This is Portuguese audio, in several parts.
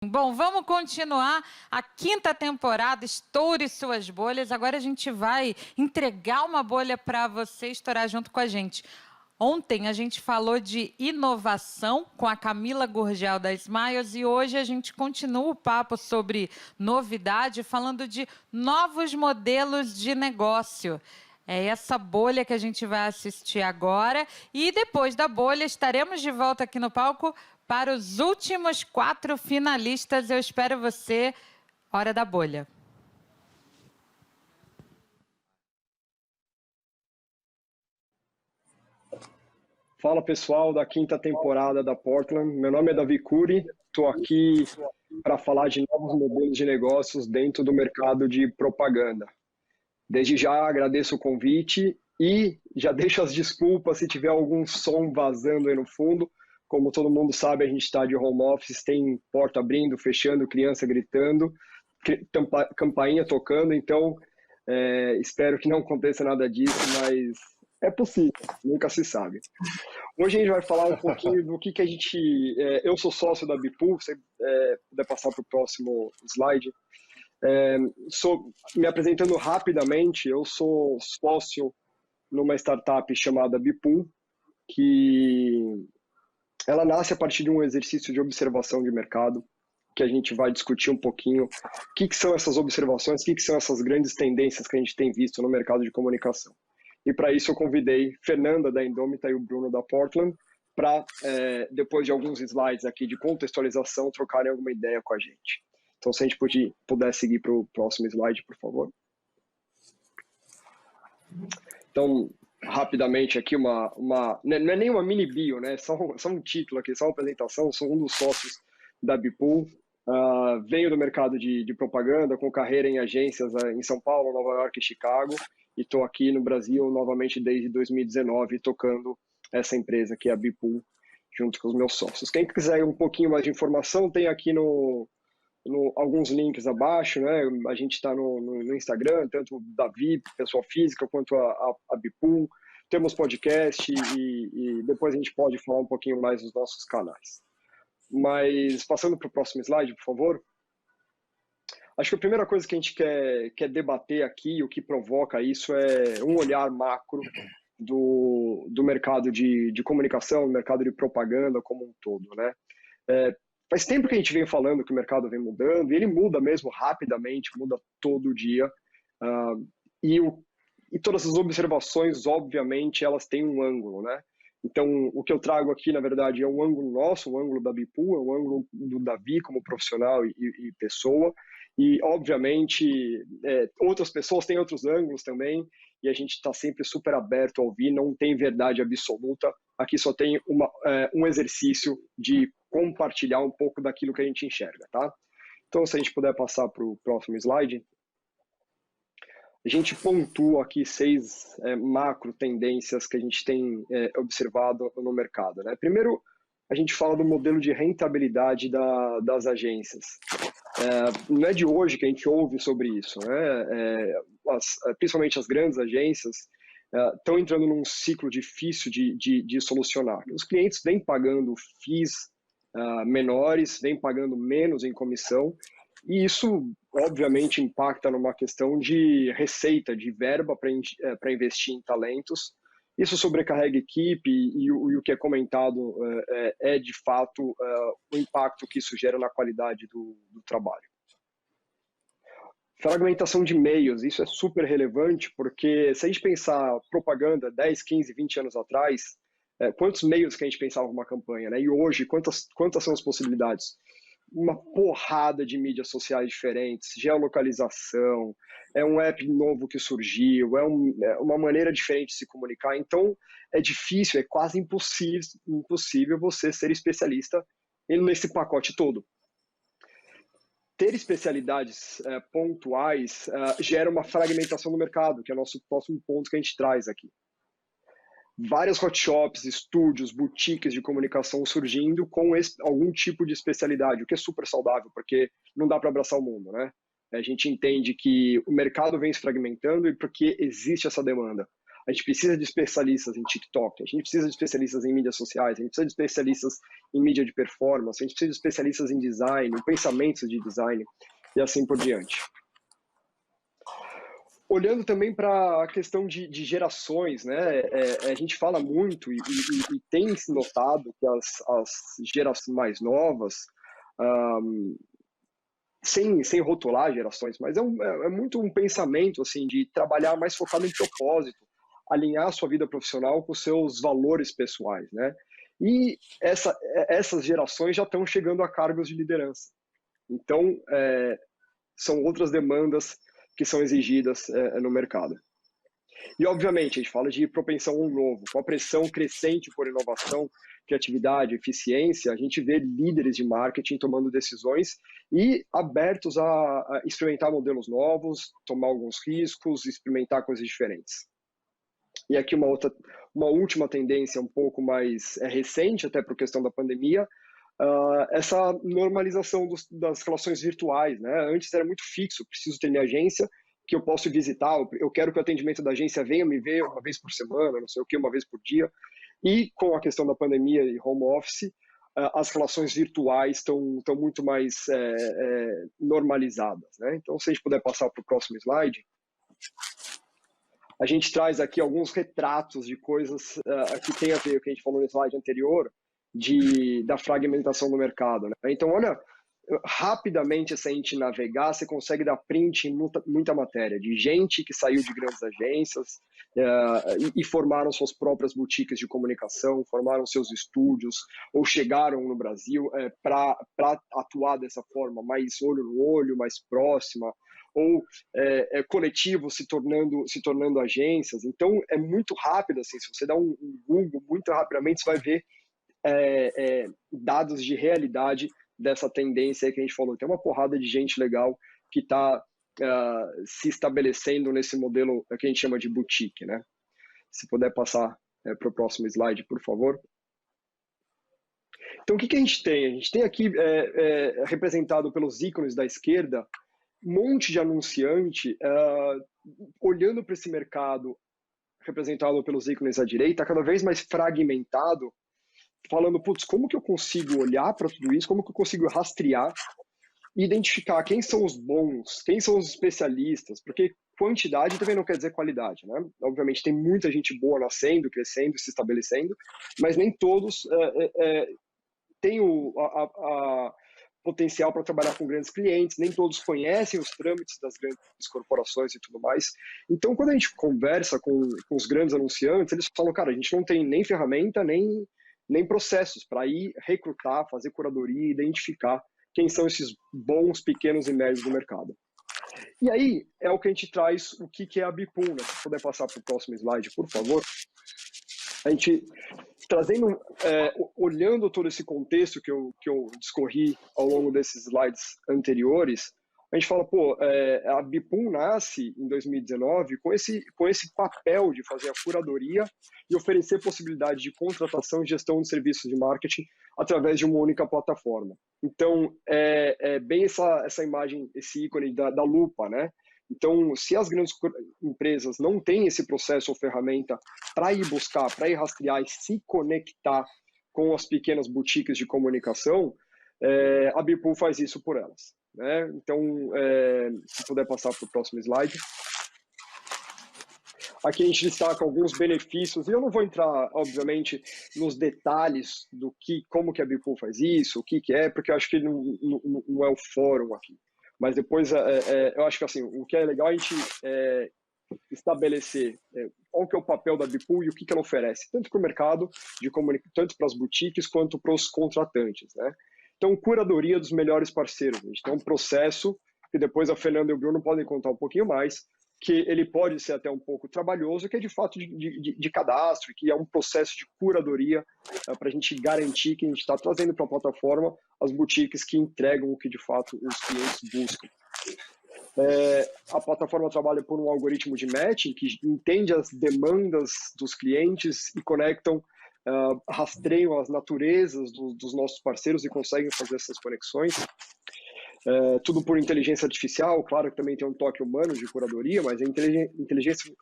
Bom, vamos continuar a quinta temporada, Estoure Suas Bolhas. Agora a gente vai entregar uma bolha para você estourar junto com a gente. Ontem a gente falou de inovação com a Camila Gurgel da Smiles e hoje a gente continua o papo sobre novidade, falando de novos modelos de negócio. É essa bolha que a gente vai assistir agora e depois da bolha estaremos de volta aqui no palco para os últimos 4 finalistas. Eu espero você. Hora da bolha. Fala pessoal da quinta temporada da Portland, meu nome é Davi Cury, estou aqui para falar de novos modelos de negócios dentro do mercado de propaganda. Desde já agradeço o convite e já deixo as desculpas se tiver algum som vazando aí no fundo. Como todo mundo sabe, a gente está de home office, tem porta abrindo, fechando, criança gritando, campainha tocando, então espero que não aconteça nada disso, mas é possível, nunca se sabe. Hoje a gente vai falar um pouquinho do que a gente... eu sou sócio da Bipool, se puder passar para o próximo slide. Me apresentando rapidamente, eu sou sócio numa startup chamada Bipool, que ela nasce a partir de um exercício de observação de mercado, que a gente vai discutir um pouquinho o que são essas observações, o que são essas grandes tendências que a gente tem visto no mercado de comunicação. E para isso eu convidei Fernanda da Indômita e o Bruno da Portland para, depois de alguns slides aqui de contextualização, trocarem alguma ideia com a gente. Então, se a gente puder seguir para o próximo slide, por favor. Então, rapidamente aqui, não é nem uma mini bio, né? Só um título aqui, só uma apresentação. Sou um dos sócios da Bipool. Venho do mercado de propaganda, com carreira em agências em São Paulo, Nova York e Chicago. E estou aqui no Brasil novamente desde 2019, tocando essa empresa que é a Bipool, junto com os meus sócios. Quem quiser um pouquinho mais de informação, tem aqui alguns links abaixo, né? A gente está no Instagram, tanto o Davi, pessoa física, quanto a Bipool. Temos podcast e depois a gente pode falar um pouquinho mais dos nossos canais. Mas passando para o próximo slide, por favor. Acho que a primeira coisa que a gente quer debater aqui, o que provoca isso, é um olhar macro do mercado de comunicação, do mercado de propaganda como um todo, né? Faz tempo que a gente vem falando que o mercado vem mudando, e ele muda mesmo rapidamente, muda todo dia. E todas as observações, obviamente, elas têm um ângulo, né? Então, o que eu trago aqui, na verdade, é um ângulo nosso, um ângulo da Bipool, é um ângulo do Davi como profissional e pessoa. E, obviamente, outras pessoas têm outros ângulos também, e a gente está sempre super aberto a ouvir, não tem verdade absoluta. Aqui só tem um exercício de compartilhar um pouco daquilo que a gente enxerga, tá? Então, se a gente puder passar para o próximo slide. A gente pontua aqui 6 macro tendências que a gente tem observado no mercado, né? Primeiro, a gente fala do modelo de rentabilidade das agências. Não é de hoje que a gente ouve sobre isso, né? Principalmente as grandes agências estão entrando num ciclo difícil de solucionar. Os clientes vêm pagando FIIs menores, vêm pagando menos em comissão, e isso, obviamente, impacta numa questão de receita, de verba para investir em talentos. Isso sobrecarrega a equipe e o que é comentado é de fato, o impacto que isso gera na qualidade do trabalho. Fragmentação de meios, isso é super relevante, porque se a gente pensar propaganda 10, 15, 20 anos atrás, quantos meios que a gente pensava numa campanha, né? E hoje, quantas são as possibilidades? Uma porrada de mídias sociais diferentes, geolocalização, é um app novo que surgiu, é uma maneira diferente de se comunicar. Então, é difícil, é quase impossível você ser especialista nesse pacote todo. Ter especialidades pontuais gera uma fragmentação no mercado, que é o nosso próximo ponto que a gente traz aqui. Várias hot shops, estúdios, boutiques de comunicação surgindo com algum tipo de especialidade, o que é super saudável, porque não dá para abraçar o mundo, né? A gente entende que o mercado vem se fragmentando e porque existe essa demanda. A gente precisa de especialistas em TikTok, a gente precisa de especialistas em mídias sociais, a gente precisa de especialistas em mídia de performance, a gente precisa de especialistas em design, em pensamentos de design e assim por diante. Olhando também para a questão de gerações, né? A gente fala muito e tem se notado que as gerações mais novas, sem rotular gerações, mas é muito um pensamento assim de trabalhar mais focado em propósito, alinhar a sua vida profissional com os seus valores pessoais, né? E essas gerações já estão chegando a cargos de liderança. Então, são outras demandas que são exigidas no mercado. E, obviamente, a gente fala de propensão ao novo. Com a pressão crescente por inovação, criatividade, eficiência, a gente vê líderes de marketing tomando decisões e abertos a experimentar modelos novos, tomar alguns riscos, experimentar coisas diferentes. E aqui uma última tendência um pouco mais recente, até por questão da pandemia, essa normalização das relações virtuais, né? Antes era muito fixo, preciso ter minha agência, que eu posso visitar, eu quero que o atendimento da agência venha me ver uma vez por semana, não sei o que, uma vez por dia. E com a questão da pandemia e home office, as relações virtuais estão muito mais normalizadas, né? Então, se a gente puder passar para o próximo slide, a gente traz aqui alguns retratos de coisas que tem a ver com o que a gente falou no slide anterior, da fragmentação do mercado, né? Então, olha, rapidamente, se a gente navegar, você consegue dar print em muita matéria, de gente que saiu de grandes agências e formaram suas próprias boutiques de comunicação, formaram seus estúdios, ou chegaram no Brasil para atuar dessa forma, mais olho no olho, mais próxima, ou coletivos se tornando agências. Então, é muito rápido, assim, se você dá um Google, muito rapidamente você vai ver dados de realidade dessa tendência aí que a gente falou. Tem uma porrada de gente legal que está se estabelecendo nesse modelo que a gente chama de boutique, né? Se puder passar para o próximo slide, por favor. Então, o que a gente tem? A gente tem aqui, representado pelos ícones da esquerda, um monte de anunciante olhando para esse mercado representado pelos ícones à direita, cada vez mais fragmentado, falando, putz, como que eu consigo olhar para tudo isso, como que eu consigo rastrear e identificar quem são os bons, quem são os especialistas, porque quantidade também não quer dizer qualidade, né? Obviamente tem muita gente boa nascendo, crescendo, se estabelecendo, mas nem todos têm o potencial para trabalhar com grandes clientes, nem todos conhecem os trâmites das grandes corporações e tudo mais. Então, quando a gente conversa com os grandes anunciantes, eles falam, cara, a gente não tem nem ferramenta, nem processos para ir recrutar, fazer curadoria, identificar quem são esses bons, pequenos e médios do mercado. E aí é o que a gente traz, o que é a Bipum, né? Se puder passar para o próximo slide, por favor. A gente trazendo, olhando todo esse contexto que eu discorri ao longo desses slides anteriores, a gente fala, pô, a Bipum nasce em 2019 com esse papel de fazer a curadoria e oferecer possibilidade de contratação e gestão de serviços de marketing através de uma única plataforma. Então, bem essa imagem, esse ícone da lupa, né? Então, se as grandes empresas não têm esse processo ou ferramenta para ir buscar, para ir rastrear e se conectar com as pequenas boutiques de comunicação, a Bipum faz isso por elas, né? Então, se puder passar para o próximo slide. Aqui a gente destaca alguns benefícios, e eu não vou entrar, obviamente, nos detalhes como que a Bipum faz isso, o que é, porque eu acho que não é o fórum aqui. Mas depois, eu acho que assim, o que é legal é a gente estabelecer qual que é o papel da Bipum e o que ela oferece, tanto para o mercado, tanto para as boutiques, quanto para os contratantes, né? Então, curadoria dos melhores parceiros. A gente tem um processo que depois a Fernanda e o Bruno podem contar um pouquinho mais, que ele pode ser até um pouco trabalhoso, que é de fato de cadastro, que é um processo de curadoria para a gente garantir que a gente está trazendo para a plataforma as boutiques que entregam o que de fato os clientes buscam. A plataforma trabalha por um algoritmo de matching que entende as demandas dos clientes e rastreiam as naturezas dos nossos parceiros e conseguem fazer essas conexões. tudo por inteligência artificial, claro que também tem um toque humano de curadoria, mas a inteligência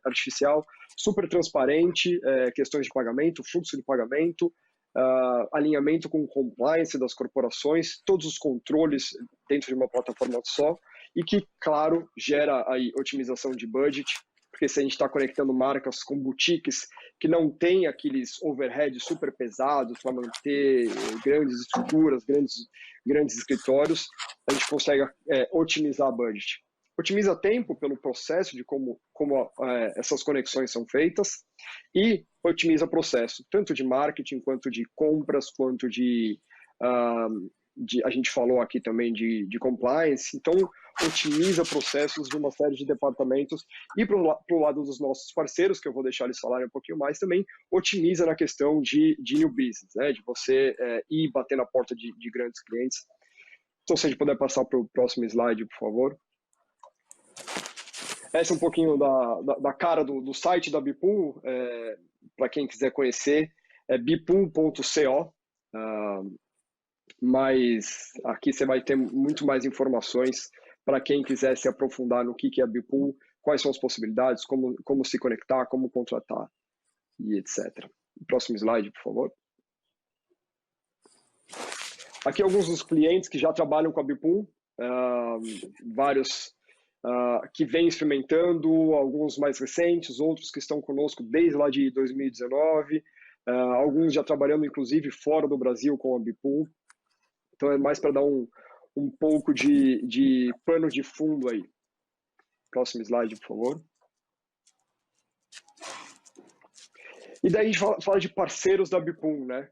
artificial super transparente, questões de pagamento, fluxo de pagamento, alinhamento com compliance das corporações, todos os controles dentro de uma plataforma só, e que, claro, gera aí otimização de budget, porque se a gente está conectando marcas com boutiques que não tem aqueles overheads super pesados para manter grandes estruturas, grandes escritórios, a gente consegue otimizar budget. Otimiza tempo pelo processo de como essas conexões são feitas e otimiza processo, tanto de marketing, quanto de compras, quanto a gente falou aqui também de compliance. Então, otimiza processos de uma série de departamentos e para o lado dos nossos parceiros, que eu vou deixar eles falarem um pouquinho mais também, otimiza na questão de new business, né? De você ir bater na porta de grandes clientes. Então, se a gente puder passar para o próximo slide, por favor. Essa é um pouquinho da cara do site da Bipool, para quem quiser conhecer, é bipool.co, mas aqui você vai ter muito mais informações para quem quiser se aprofundar no que é a Bipool, quais são as possibilidades, como se conectar, como contratar e etc. Próximo slide, por favor. Aqui alguns dos clientes que já trabalham com a Bipool, vários que vêm experimentando, alguns mais recentes, outros que estão conosco desde lá de 2019, alguns já trabalhando inclusive fora do Brasil com a Bipool. Então é mais para dar um pouco de pano de fundo aí. Próximo slide, por favor. E daí a gente fala de parceiros da Bipool, né?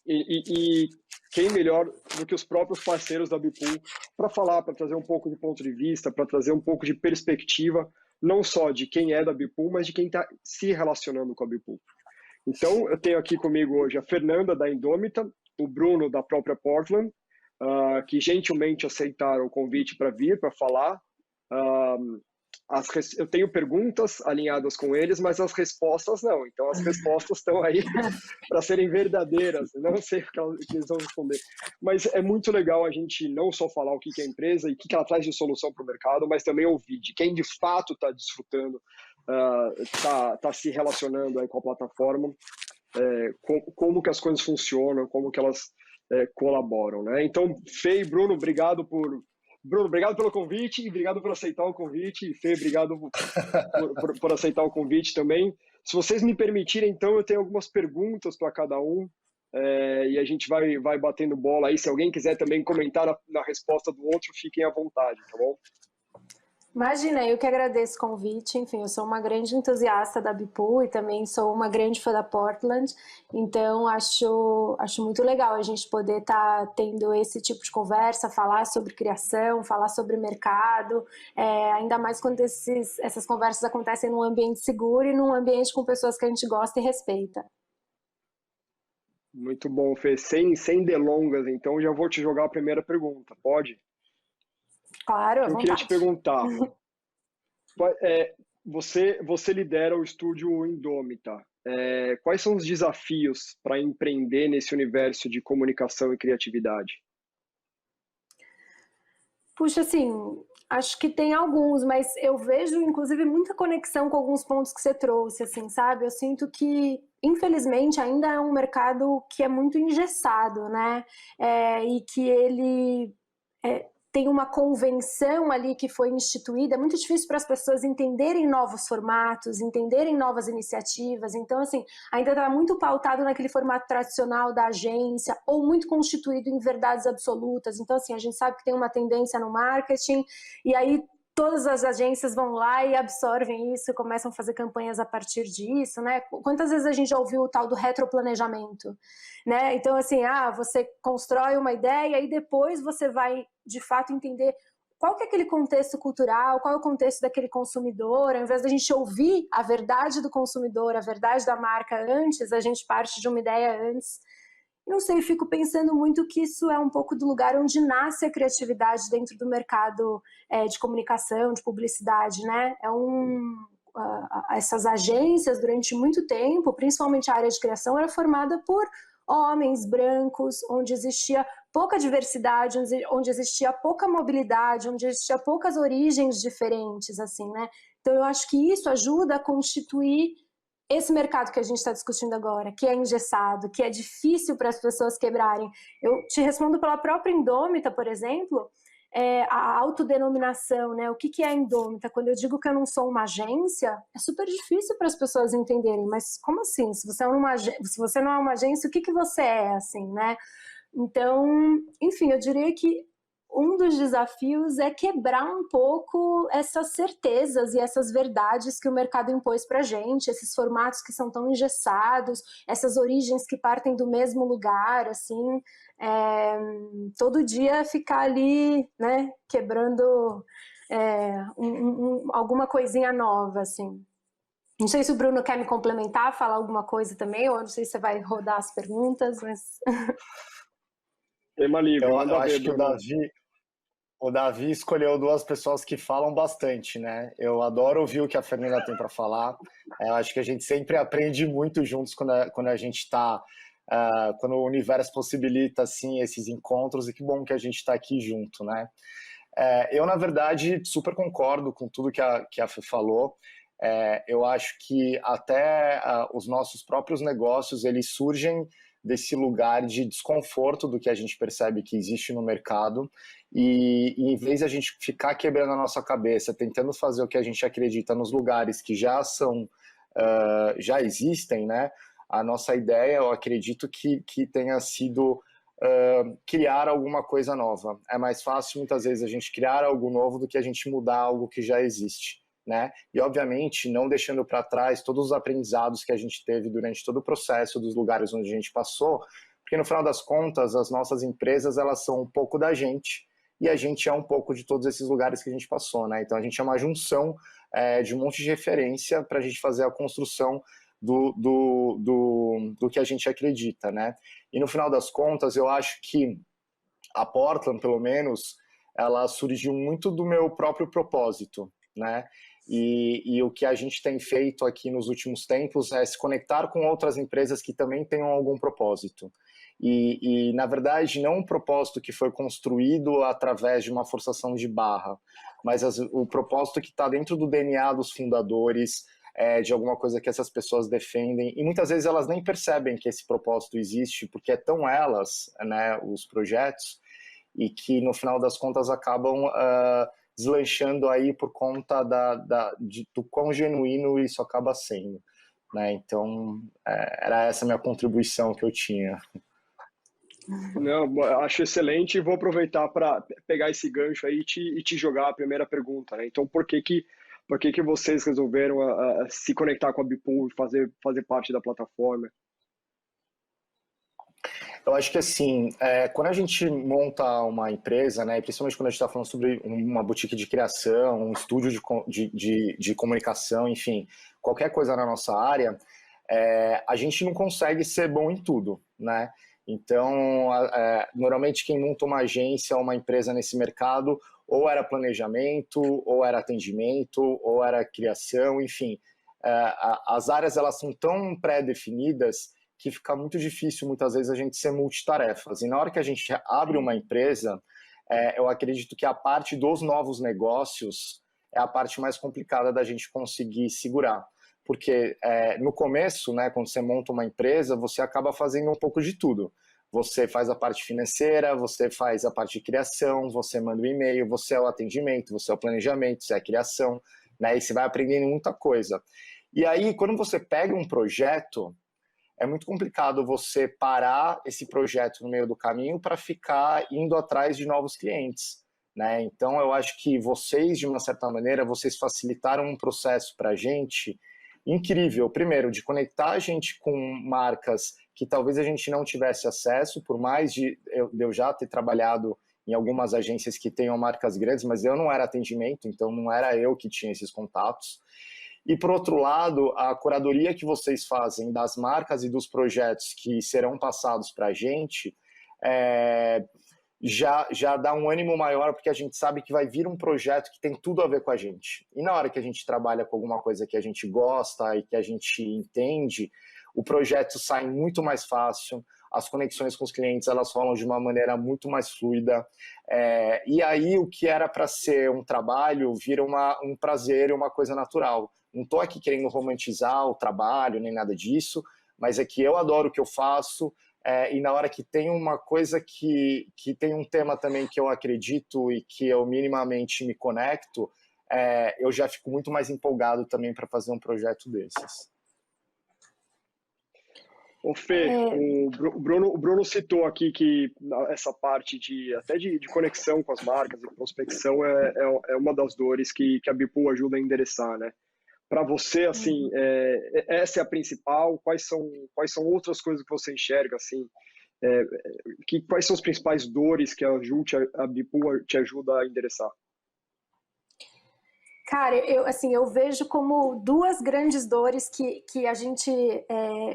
E quem melhor do que os próprios parceiros da Bipool para falar, para trazer um pouco de ponto de vista, para trazer um pouco de perspectiva, não só de quem é da Bipool, mas de quem está se relacionando com a Bipool. Então, eu tenho aqui comigo hoje a Fernanda da Indômita, o Bruno da própria Portland, que gentilmente aceitaram o convite para vir, para falar. Eu tenho perguntas alinhadas com eles, mas as respostas não. Então, as respostas estão aí para serem verdadeiras. Não sei o que eles vão responder. Mas é muito legal a gente não só falar o que é a empresa e o que ela traz de solução para o mercado, mas também ouvir de quem de fato está desfrutando, está se relacionando aí com a plataforma, como que as coisas funcionam, como que elas colaboram, né? Então, Fê e Bruno, obrigado pelo convite e obrigado por aceitar o convite. E Fê, obrigado por aceitar o convite também. Se vocês me permitirem, então, eu tenho algumas perguntas para cada um e a gente vai batendo bola aí. Se alguém quiser também comentar na resposta do outro, fiquem à vontade, tá bom? Imagina, eu que agradeço o convite. Enfim, eu sou uma grande entusiasta da Bipool e também sou uma grande fã da Portland, então acho muito legal a gente poder estar tendo esse tipo de conversa, falar sobre criação, falar sobre mercado, ainda mais quando essas conversas acontecem num ambiente seguro e num ambiente com pessoas que a gente gosta e respeita. Muito bom, Fê. Sem delongas, então já vou te jogar a primeira pergunta, pode? Claro, à vontade. Eu queria te perguntar, você lidera o estúdio Indômita. Quais são os desafios para empreender nesse universo de comunicação e criatividade? Puxa, assim, acho que tem alguns, mas eu vejo, inclusive, muita conexão com alguns pontos que você trouxe, assim, sabe? Eu sinto que, infelizmente, ainda é um mercado que é muito engessado, né? E que ele tem uma convenção ali que foi instituída, é muito difícil para as pessoas entenderem novos formatos, entenderem novas iniciativas, então assim, ainda está muito pautado naquele formato tradicional da agência, ou muito constituído em verdades absolutas, então assim, a gente sabe que tem uma tendência no marketing, e aí todas as agências vão lá e absorvem isso, começam a fazer campanhas a partir disso, né? Quantas vezes a gente já ouviu o tal do retroplanejamento, né? Então, assim, você constrói uma ideia e depois você vai, de fato, entender qual que é aquele contexto cultural, qual é o contexto daquele consumidor, ao invés da gente ouvir a verdade do consumidor, a verdade da marca antes, a gente parte de uma ideia antes. Não sei, fico pensando muito que isso é um pouco do lugar onde nasce a criatividade dentro do mercado de comunicação, de publicidade, né? Essas agências, durante muito tempo, principalmente a área de criação, era formada por homens brancos, onde existia pouca diversidade, onde existia pouca mobilidade, onde existia poucas origens diferentes, assim, né? Então eu acho que isso ajuda a constituir esse mercado que a gente está discutindo agora, que é engessado, que é difícil para as pessoas quebrarem. Eu te respondo pela própria Indômita, por exemplo, a autodenominação, né? O que é a Indômita? Quando eu digo que eu não sou uma agência, é super difícil para as pessoas entenderem, mas como assim? Se você não é uma agência, o que você é, assim, né? Então, enfim, eu diria que um dos desafios é quebrar um pouco essas certezas e essas verdades que o mercado impôs para a gente, esses formatos que são tão engessados, essas origens que partem do mesmo lugar, assim, todo dia ficar ali, né, quebrando alguma coisinha nova, assim. Não sei se o Bruno quer me complementar, falar alguma coisa também, ou não sei se você vai rodar as perguntas, mas... Tema livre, Eu manda ver, acho que Bruno. o Davi escolheu duas pessoas que falam bastante, né? Eu adoro ouvir o que a Fernanda tem para falar. Eu acho que a gente sempre aprende muito juntos quando a gente está, quando o universo possibilita assim esses encontros, e que bom que a gente está aqui junto, né? Eu, na verdade, super concordo com tudo que a Fê falou. Eu acho que até os nossos próprios negócios, eles surgem desse lugar de desconforto do que a gente percebe que existe no mercado, e em vez de a gente ficar quebrando a nossa cabeça, tentando fazer o que a gente acredita nos lugares que já já existem, né? A nossa ideia, eu acredito que tenha sido criar alguma coisa nova. É mais fácil, muitas vezes, a gente criar algo novo do que a gente mudar algo que já existe, né? E, obviamente, não deixando para trás todos os aprendizados que a gente teve durante todo o processo dos lugares onde a gente passou, porque, no final das contas, as nossas empresas, elas são um pouco da gente, e a gente é um pouco de todos esses lugares que a gente passou, né? Então, a gente é uma junção de um monte de referência para a gente fazer a construção do que a gente acredita, né? E no final das contas, eu acho que a Portland, pelo menos, ela surgiu muito do meu próprio propósito, né? E o que a gente tem feito aqui nos últimos tempos é se conectar com outras empresas que também tenham algum propósito. E na verdade, não um propósito que foi construído através de uma forçação de barra, mas o propósito que está dentro do DNA dos fundadores, de alguma coisa que essas pessoas defendem, e muitas vezes elas nem percebem que esse propósito existe, porque é tão elas, né, os projetos, e que no final das contas acabam deslanchando aí por conta do quão genuíno isso acaba sendo, né? Então, era essa a minha contribuição que eu tinha. Não, acho excelente, e vou aproveitar para pegar esse gancho aí e te jogar a primeira pergunta, né? Então, por que vocês resolveram se conectar com a Bipool e fazer parte da plataforma? Eu acho que assim, quando a gente monta uma empresa, né, principalmente quando a gente está falando sobre uma boutique de criação, um estúdio de comunicação, enfim, qualquer coisa na nossa área, a gente não consegue ser bom em tudo, né? Então, normalmente quem monta uma agência ou uma empresa nesse mercado, ou era planejamento, ou era atendimento, ou era criação, enfim. As áreas, elas são tão pré-definidas que fica muito difícil, muitas vezes, a gente ser multitarefas. E na hora que a gente abre uma empresa, eu acredito que a parte dos novos negócios é a parte mais complicada da gente conseguir segurar. Porque no começo, né, quando você monta uma empresa, você acaba fazendo um pouco de tudo. Você faz a parte financeira, você faz a parte de criação, você manda o e-mail, você é o atendimento, você é o planejamento, você é a criação, né, e você vai aprendendo muita coisa. E aí, quando você pega um projeto, é muito complicado você parar esse projeto no meio do caminho para ficar indo atrás de novos clientes, né? Então, eu acho que vocês, de uma certa maneira, vocês facilitaram um processo para a gente incrível. Primeiro, de conectar a gente com marcas que talvez a gente não tivesse acesso, por mais de eu já ter trabalhado em algumas agências que tenham marcas grandes, mas eu não era atendimento, então não era eu que tinha esses contatos. E, por outro lado, a curadoria que vocês fazem das marcas e dos projetos que serão passados para a gente já dá um ânimo maior, porque a gente sabe que vai vir um projeto que tem tudo a ver com a gente. E na hora que a gente trabalha com alguma coisa que a gente gosta e que a gente entende, o projeto sai muito mais fácil, as conexões com os clientes elas rolam de uma maneira muito mais fluida. E aí o que era para ser um trabalho vira um prazer e uma coisa natural. Não estou aqui querendo romantizar o trabalho nem nada disso, mas é que eu adoro o que eu faço, e na hora que tem uma coisa que tem um tema também que eu acredito e que eu minimamente me conecto, eu já fico muito mais empolgado também para fazer um projeto desses. Ô Fê, o Bruno citou aqui que essa parte até de conexão com as marcas e prospecção é uma das dores que a Bipool ajuda a endereçar, né? Para você, assim, essa é a principal? Quais são outras coisas que você enxerga, assim? Quais são as principais dores que a Bipool te ajuda a endereçar? Cara, eu vejo como duas grandes dores que a gente...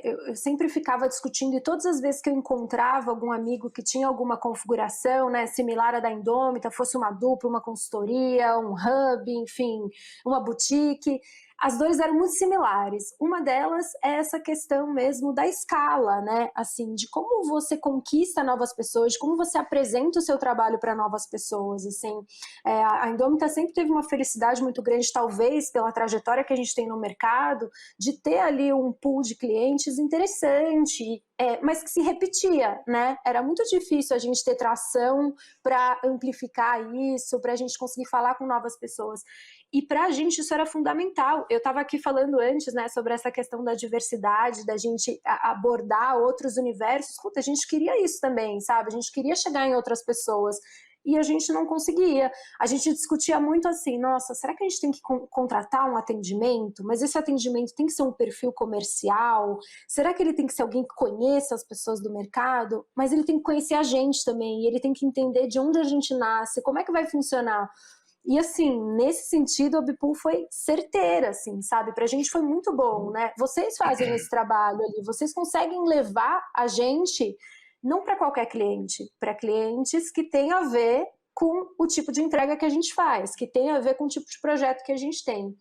eu sempre ficava discutindo, e todas as vezes que eu encontrava algum amigo que tinha alguma configuração, né, similar à da Indômita, fosse uma dupla, uma consultoria, um hub, enfim, uma boutique... As dores eram muito similares. Uma delas é essa questão mesmo da escala, né? Assim, de como você conquista novas pessoas, de como você apresenta o seu trabalho para novas pessoas, assim. A Indômita sempre teve uma felicidade muito grande, talvez pela trajetória que a gente tem no mercado, de ter ali um pool de clientes interessante, mas que se repetia, né? Era muito difícil a gente ter tração para amplificar isso, para a gente conseguir falar com novas pessoas. E para a gente isso era fundamental. Eu estava aqui falando antes, né, sobre essa questão da diversidade, da gente abordar outros universos. Puta, a gente queria isso também, sabe? A gente queria chegar em outras pessoas e a gente não conseguia. A gente discutia muito assim, nossa, será que a gente tem que contratar um atendimento? Mas esse atendimento tem que ser um perfil comercial? Será que ele tem que ser alguém que conheça as pessoas do mercado? Mas ele tem que conhecer a gente também, e ele tem que entender de onde a gente nasce, como é que vai funcionar. E assim, nesse sentido, a Bipool foi certeira, assim, sabe? Pra gente foi muito bom, né? Vocês fazem esse trabalho ali, vocês conseguem levar a gente, não para qualquer cliente, para clientes que tem a ver com o tipo de entrega que a gente faz, que tem a ver com o tipo de projeto que a gente tem.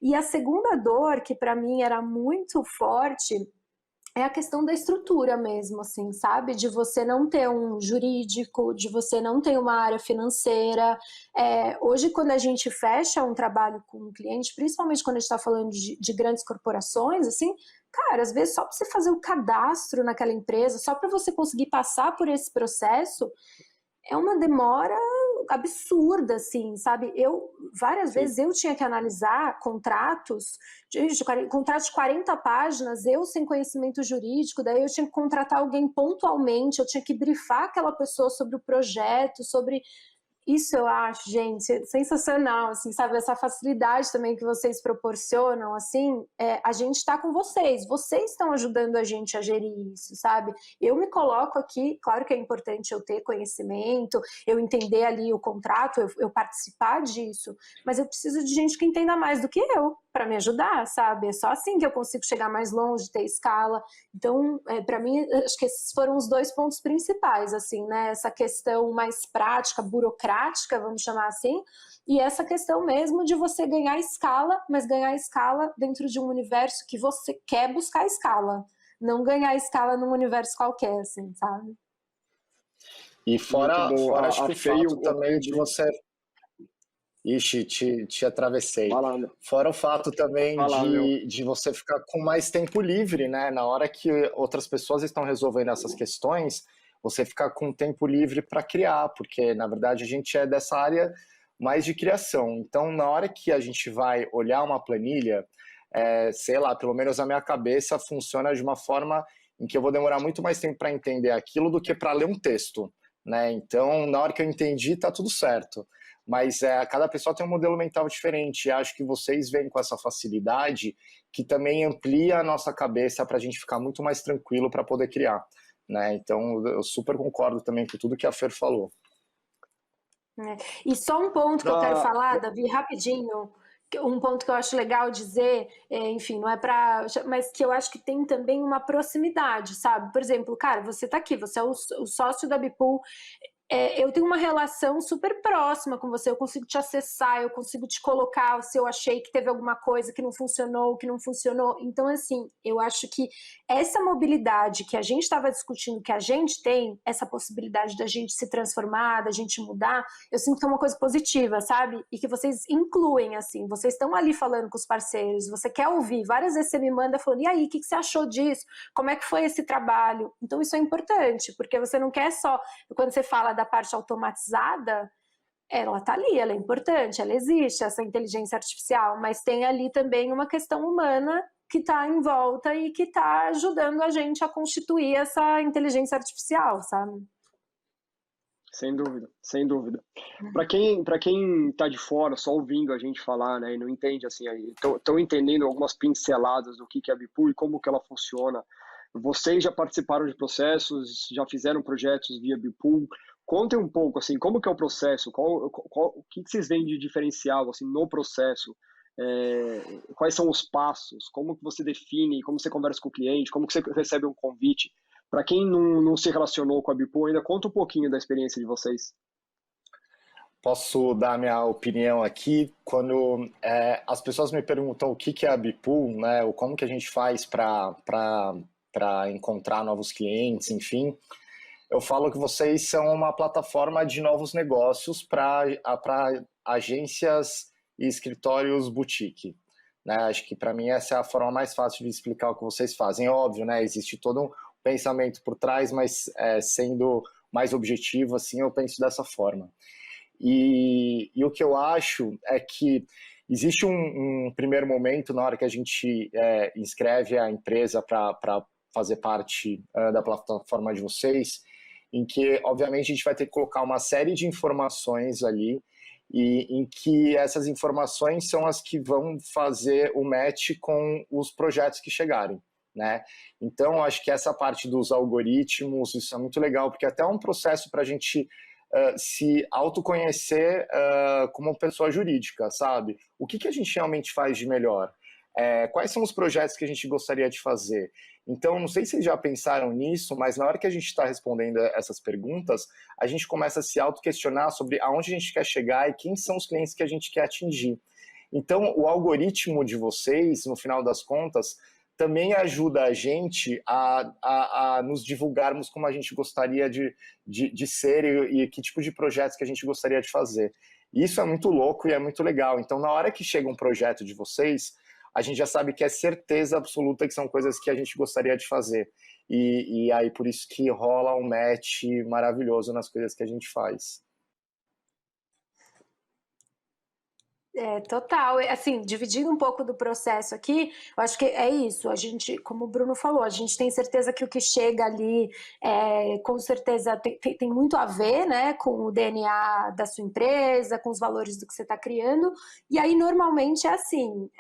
E a segunda dor, que para mim era muito forte, é a questão da estrutura mesmo, assim, sabe? De você não ter um jurídico, de você não ter uma área financeira. Hoje, quando a gente fecha um trabalho com um cliente, principalmente quando a gente está falando de grandes corporações, assim, cara, às vezes só para você fazer o cadastro naquela empresa, só para você conseguir passar por esse processo, é uma demora absurda, assim, sabe? Várias vezes eu tinha que analisar contratos de 40 páginas, eu sem conhecimento jurídico, daí eu tinha que contratar alguém pontualmente, eu tinha que brifar aquela pessoa sobre o projeto, sobre... Isso eu acho, gente, sensacional, assim, sabe? Essa facilidade também que vocês proporcionam, assim, a gente está com vocês estão ajudando a gente a gerir isso, sabe? Eu me coloco aqui, claro que é importante eu ter conhecimento, eu entender ali o contrato, eu participar disso, mas eu preciso de gente que entenda mais do que eu, para me ajudar, sabe? É só assim que eu consigo chegar mais longe, ter escala. Então, para mim, acho que esses foram os dois pontos principais, assim, né? Essa questão mais prática, burocrática, vamos chamar assim, e essa questão mesmo de você ganhar escala, mas ganhar escala dentro de um universo que você quer buscar escala, não ganhar escala num universo qualquer, assim, sabe? E fora acho que o fato também de você... Ixi, te atravessei. Fora o fato também de você ficar com mais tempo livre, né? Na hora que outras pessoas estão resolvendo essas questões, você ficar com tempo livre para criar, porque, na verdade, a gente é dessa área mais de criação. Então, na hora que a gente vai olhar uma planilha, sei lá, pelo menos a minha cabeça funciona de uma forma em que eu vou demorar muito mais tempo para entender aquilo do que para ler um texto, né? Então, na hora que eu entendi, tá tudo certo. Mas cada pessoa tem um modelo mental diferente, e acho que vocês vêm com essa facilidade que também amplia a nossa cabeça para a gente ficar muito mais tranquilo para poder criar, né? Então eu super concordo também com tudo que a Fer falou. E só um ponto que eu quero falar, Davi, rapidinho, um ponto que eu acho legal dizer, enfim, não é para, mas que eu acho que tem também uma proximidade, sabe? Por exemplo, cara, você tá aqui, você é o sócio da Bipool. eu tenho uma relação super próxima com você, eu consigo te acessar, eu consigo te colocar se eu achei que teve alguma coisa que não funcionou, Então, assim, eu acho que essa mobilidade que a gente estava discutindo, que a gente tem, essa possibilidade da gente se transformar, da gente mudar, eu sinto que é uma coisa positiva, sabe? E que vocês incluem, assim, vocês estão ali falando com os parceiros, você quer ouvir, várias vezes você me manda falando, e aí, o que você achou disso? Como é que foi esse trabalho? Então, isso é importante, porque você não quer só, quando você fala da parte automatizada, ela está ali, ela é importante, ela existe, essa inteligência artificial, mas tem ali também uma questão humana que está em volta e que está ajudando a gente a constituir essa inteligência artificial, sabe? Sem dúvida, sem dúvida. Para quem está de fora, só ouvindo a gente falar, né, e não entende assim, estão entendendo algumas pinceladas do que é a Bipool e como que ela funciona. Vocês já participaram de processos, já fizeram projetos via Bipool. Contem um pouco, assim, como que é o processo, o que vocês veem de diferencial, assim, no processo, quais são os passos, como que você define, como você conversa com o cliente, como que você recebe um convite. Para quem não se relacionou com a Bipool ainda, conta um pouquinho da experiência de vocês. Posso dar minha opinião aqui? Quando as pessoas me perguntam o que é a Bipool, né, ou como que a gente faz para encontrar novos clientes, enfim, eu falo que vocês são uma plataforma de novos negócios para agências e escritórios boutique. Né? Acho que para mim essa é a forma mais fácil de explicar o que vocês fazem. Óbvio, né? Existe todo um pensamento por trás, mas sendo mais objetivo, assim, eu penso dessa forma. E o que eu acho é que existe um primeiro momento na hora que a gente inscreve a empresa para fazer parte da plataforma de vocês, em que, obviamente, a gente vai ter que colocar uma série de informações ali, e em que essas informações são as que vão fazer o match com os projetos que chegarem, né? Então, acho que essa parte dos algoritmos, isso é muito legal, porque até é um processo para a gente se autoconhecer como pessoa jurídica, sabe? O que a gente realmente faz de melhor? Quais são os projetos que a gente gostaria de fazer? Então, não sei se vocês já pensaram nisso, mas na hora que a gente está respondendo essas perguntas, a gente começa a se auto-questionar sobre aonde a gente quer chegar e quem são os clientes que a gente quer atingir. Então, o algoritmo de vocês, no final das contas, também ajuda a gente a nos divulgarmos como a gente gostaria de ser e que tipo de projetos que a gente gostaria de fazer. Isso é muito louco e é muito legal. Então, na hora que chega um projeto de vocês, a gente já sabe que é certeza absoluta que são coisas que a gente gostaria de fazer. E aí, por isso que rola um match maravilhoso nas coisas que a gente faz. Total. Assim, dividindo um pouco do processo aqui, eu acho que é isso. A gente, como o Bruno falou, a gente tem certeza que o que chega ali, com certeza, tem muito a ver, né, com o DNA da sua empresa, com os valores do que você está criando. E aí, normalmente, é assim...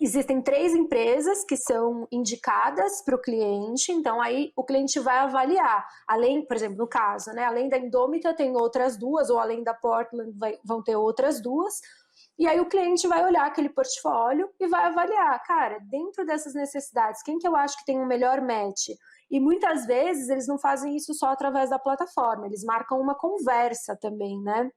Existem 3 empresas que são indicadas para o cliente, então aí o cliente vai avaliar. Além, por exemplo, no caso, né, além da Indômita tem outras 2, ou além da Portland vão ter outras 2, e aí o cliente vai olhar aquele portfólio e vai avaliar, cara, dentro dessas necessidades, quem que eu acho que tem um melhor match? E muitas vezes eles não fazem isso só através da plataforma, eles marcam uma conversa também, né?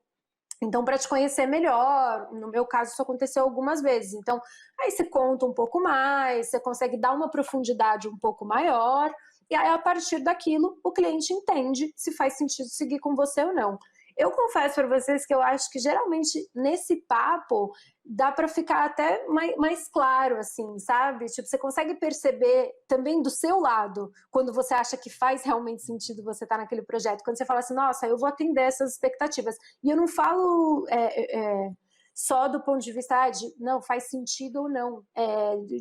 Então, para te conhecer melhor, no meu caso isso aconteceu algumas vezes, então aí você conta um pouco mais, você consegue dar uma profundidade um pouco maior, e aí a partir daquilo o cliente entende se faz sentido seguir com você ou não. Eu confesso para vocês que eu acho que geralmente nesse papo dá para ficar até mais claro, assim, sabe? Tipo, você consegue perceber também do seu lado, quando você acha que faz realmente sentido você estar naquele projeto. Quando você fala assim, nossa, eu vou atender essas expectativas. E eu não falo só do ponto de vista de, não, faz sentido ou não,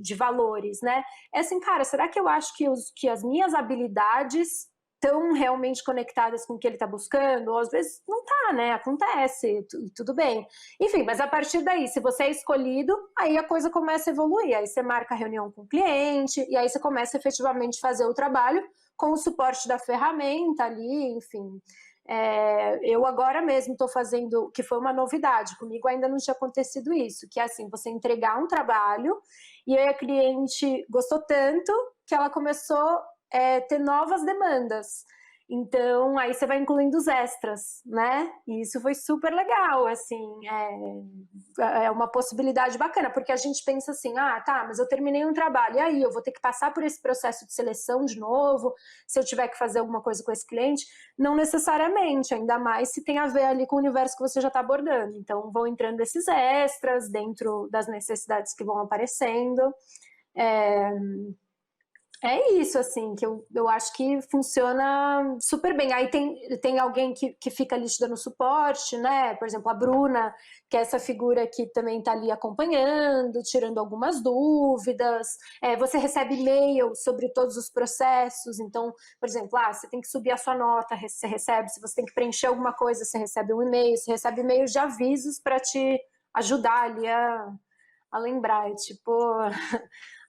de valores, né? É assim, cara, será que eu acho que as minhas habilidades estão realmente conectadas com o que ele está buscando? Ou às vezes não tá, né? Acontece, tudo bem. Enfim, mas a partir daí, se você é escolhido, aí a coisa começa a evoluir. Aí você marca a reunião com o cliente, e aí você começa efetivamente a fazer o trabalho com o suporte da ferramenta ali, enfim. Eu agora mesmo estou fazendo, que foi uma novidade, comigo ainda não tinha acontecido isso, que é assim, você entregar um trabalho, e aí a cliente gostou tanto que ela começou ter novas demandas. Então, aí você vai incluindo os extras, né? E isso foi super legal, assim, é uma possibilidade bacana, porque a gente pensa assim, ah, tá, mas eu terminei um trabalho, e aí eu vou ter que passar por esse processo de seleção de novo, se eu tiver que fazer alguma coisa com esse cliente? Não necessariamente, ainda mais se tem a ver ali com o universo que você já está abordando. Então, vão entrando esses extras dentro das necessidades que vão aparecendo. É isso, assim, que eu acho que funciona super bem. Aí tem alguém que fica ali te dando suporte, né? Por exemplo, a Bruna, que é essa figura que também está ali acompanhando, tirando algumas dúvidas. Você recebe e-mail sobre todos os processos. Então, por exemplo, você tem que subir a sua nota, você recebe. Se você tem que preencher alguma coisa, você recebe um e-mail. Você recebe e-mails de avisos para te ajudar ali a lembrar. Tipo...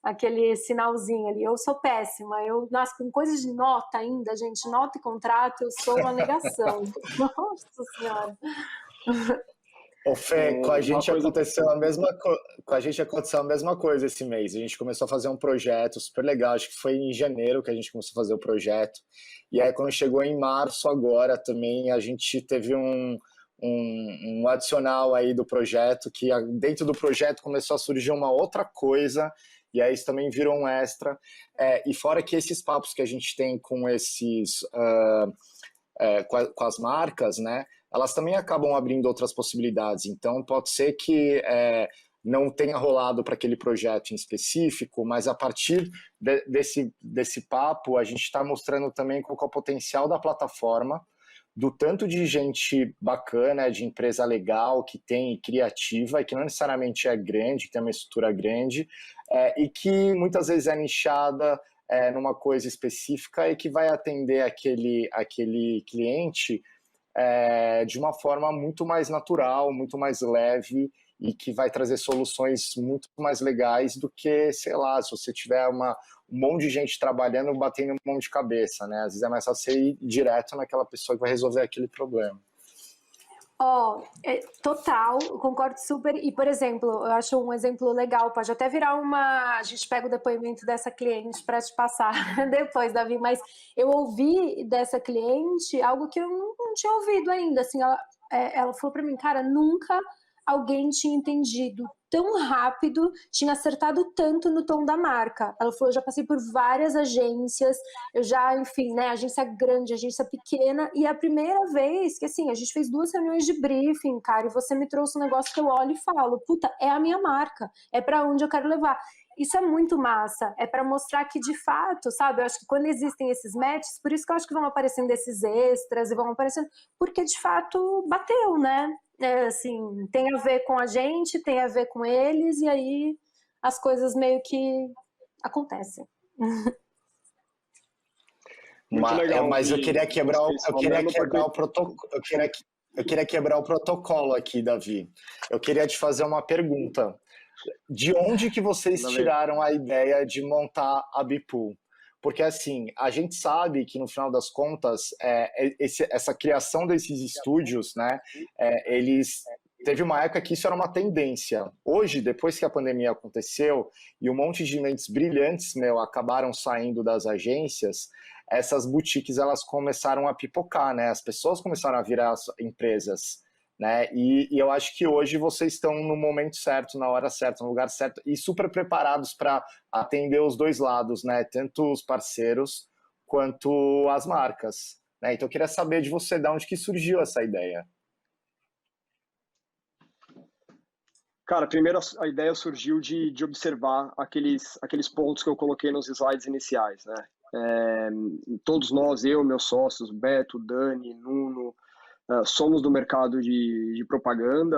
aquele sinalzinho ali, eu sou péssima, nossa, com coisas de nota ainda, gente, nota e contrato, eu sou uma negação. Nossa Senhora. Ô Fê, com a gente aconteceu a mesma coisa esse mês. A gente começou a fazer um projeto super legal, acho que foi em janeiro que a gente começou a fazer o projeto. E aí quando chegou em março agora também, a gente teve um adicional aí do projeto, que dentro do projeto começou a surgir uma outra coisa. E aí isso também virou um extra. E fora que esses papos que a gente tem com com as marcas, né, elas também acabam abrindo outras possibilidades. Então pode ser que não tenha rolado para aquele projeto em específico, mas a partir desse papo a gente está mostrando também qual é o potencial da plataforma, do tanto de gente bacana, de empresa legal, que tem criativa, e que não necessariamente é grande, que tem uma estrutura grande, e que muitas vezes é nichada numa coisa específica e que vai atender aquele cliente de uma forma muito mais natural, muito mais leve, e que vai trazer soluções muito mais legais do que, sei lá, se você tiver um monte de gente trabalhando, batendo um monte de cabeça, né? Às vezes é mais fácil você ir direto naquela pessoa que vai resolver aquele problema. Total, concordo super. E, por exemplo, eu acho um exemplo legal, pode até virar a gente pega o depoimento dessa cliente para te passar depois, Davi, mas eu ouvi dessa cliente algo que eu não tinha ouvido ainda, assim, ela falou para mim, cara, nunca alguém tinha entendido tão rápido, tinha acertado tanto no tom da marca. Ela falou, eu já passei por várias agências, eu já, enfim, né, agência grande, agência pequena, e é a primeira vez que, assim, a gente fez 2 reuniões de briefing, cara, e você me trouxe um negócio que eu olho e falo, puta, é a minha marca, é para onde eu quero levar. Isso é muito massa, é para mostrar que de fato, sabe, eu acho que quando existem esses matches, por isso que eu acho que vão aparecendo esses extras e vão aparecendo, porque de fato bateu, né? Assim, tem a ver com a gente, tem a ver com eles, e aí as coisas meio que acontecem. Mas eu queria quebrar o protocolo aqui, Davi. Eu queria te fazer uma pergunta. De onde que vocês tiraram a ideia de montar a Bipool? Porque, assim, a gente sabe que, no final das contas, essa criação desses estúdios, né, teve uma época que isso era uma tendência. Hoje, depois que a pandemia aconteceu e um monte de mentes brilhantes, acabaram saindo das agências, essas boutiques, elas começaram a pipocar, né? As pessoas começaram a virar empresas, né? E eu acho que hoje vocês estão no momento certo, na hora certa, no lugar certo e super preparados para atender os dois lados, né? Tanto os parceiros quanto as marcas, né? Então eu queria saber de você, de onde que surgiu essa ideia. Cara, primeiro a ideia surgiu de observar aqueles pontos que eu coloquei nos slides iniciais, né? Todos nós, eu, meus sócios, Beto, Dani, Nuno, somos do mercado de propaganda,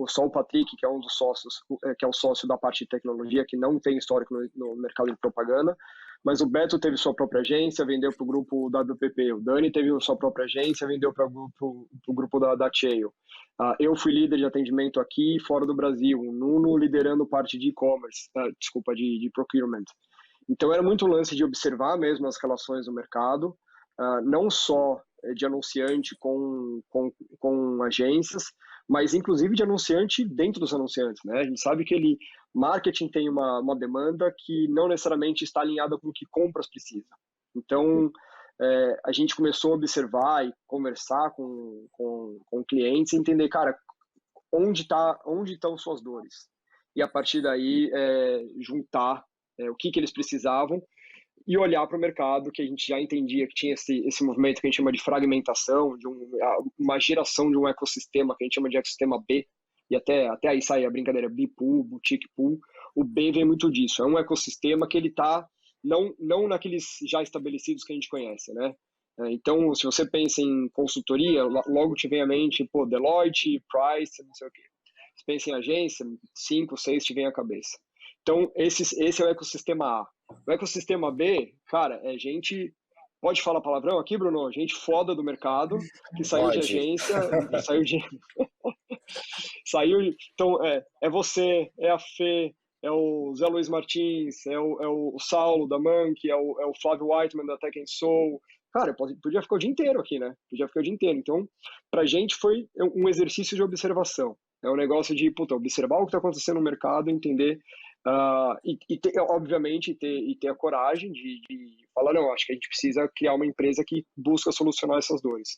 só o Patrick, que é um dos sócios, que é o sócio da parte de tecnologia, que não tem histórico no mercado de propaganda, mas o Beto teve sua própria agência, vendeu para o grupo WPP, o Dani teve sua própria agência, vendeu para o grupo da Cheio. Eu fui líder de atendimento aqui e fora do Brasil, o Nuno liderando parte de e-commerce, de procurement. Então era muito lance de observar mesmo as relações do mercado, não só de anunciante com agências, mas inclusive de anunciante dentro dos anunciantes, né? A gente sabe que marketing tem uma demanda que não necessariamente está alinhada com o que compras precisa. Então, a gente começou a observar e conversar com clientes e entender, cara, onde estão suas dores. E a partir daí, juntar o que eles precisavam e olhar para o mercado, que a gente já entendia que tinha esse movimento que a gente chama de fragmentação, de uma geração de um ecossistema que a gente chama de ecossistema B, e até aí sai a brincadeira B-Pool, Boutique Pool. O B vem muito disso, é um ecossistema que ele está não naqueles já estabelecidos que a gente conhece, né? Então, se você pensa em consultoria, logo te vem à mente, pô, Deloitte, Price, não sei o quê. Se pensa em agência, 5, 6 te vem à cabeça. Então, esse é o ecossistema A. O ecossistema B, cara, é gente... Pode falar palavrão aqui, Bruno? Gente foda do mercado, que saiu de agência, saiu de... Então, é você, é a Fê, é o Zé Luiz Martins, é o Saulo da Monkey, é o Flávio Whiteman da Tech Soul. Cara, eu podia ficar o dia inteiro aqui, né? Podia ficar o dia inteiro. Então, pra gente foi um exercício de observação. É um negócio de, observar o que está acontecendo no mercado, entender, obviamente, ter a coragem de falar, não, acho que a gente precisa criar uma empresa que busca solucionar essas dores.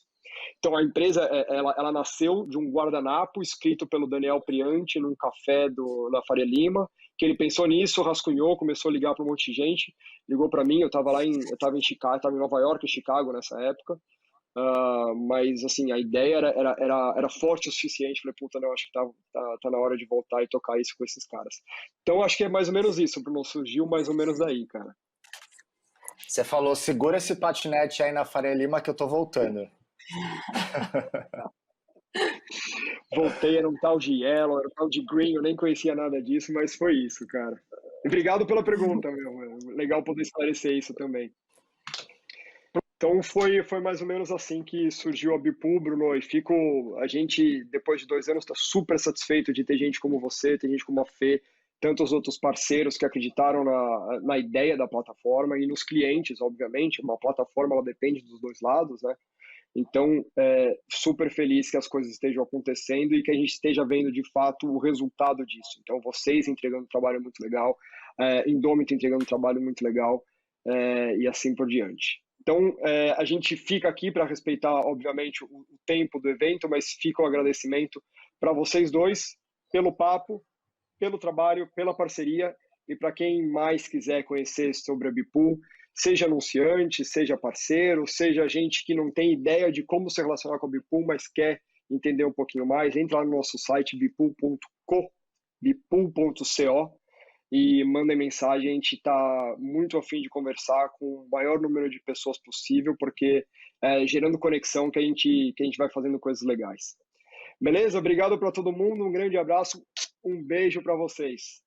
Então, a empresa, ela nasceu de um guardanapo escrito pelo Daniel Priante num café da Faria Lima, que ele pensou nisso, rascunhou, começou a ligar para um monte de gente, ligou para mim, eu estava em Chicago, estava em Nova York, em Chicago nessa época, mas, assim, a ideia era forte o suficiente, falei, não, acho que tá na hora de voltar e tocar isso com esses caras. Então, acho que é mais ou menos isso, Bruno, surgiu mais ou menos daí, cara. Você falou, segura esse patinete aí na Faria Lima que eu tô voltando. Voltei, era um tal de Yellow, era um tal de Green, eu nem conhecia nada disso, mas foi isso, cara. Obrigado pela pergunta, meu. Legal poder esclarecer isso também. Então foi mais ou menos assim que surgiu a B-Pool, Bruno, e a gente, depois de 2 anos, está super satisfeito de ter gente como você, ter gente como a Fê, tantos outros parceiros que acreditaram na ideia da plataforma e nos clientes, obviamente. Uma plataforma, ela depende dos dois lados, né? Então, super feliz que as coisas estejam acontecendo e que a gente esteja vendo, de fato, o resultado disso. Então, vocês entregando um trabalho muito legal, Indômito entregando um trabalho muito legal, e assim por diante. Então, a gente fica aqui para respeitar, obviamente, o tempo do evento, mas fica o agradecimento para vocês dois pelo papo, pelo trabalho, pela parceria, e para quem mais quiser conhecer sobre a B-Pool, seja anunciante, seja parceiro, seja gente que não tem ideia de como se relacionar com a B-Pool, mas quer entender um pouquinho mais, entra lá no nosso site bpool.co, bpool.co, e mandem mensagem. A gente está muito a fim de conversar com o maior número de pessoas possível, porque gerando conexão que a gente vai fazendo coisas legais. Beleza? Obrigado para todo mundo, um grande abraço, um beijo para vocês.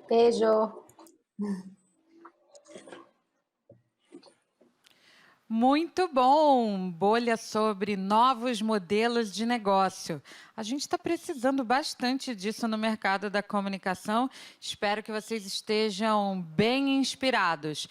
Beijo. Muito bom! Bolha sobre novos modelos de negócio. A gente está precisando bastante disso no mercado da comunicação. Espero que vocês estejam bem inspirados.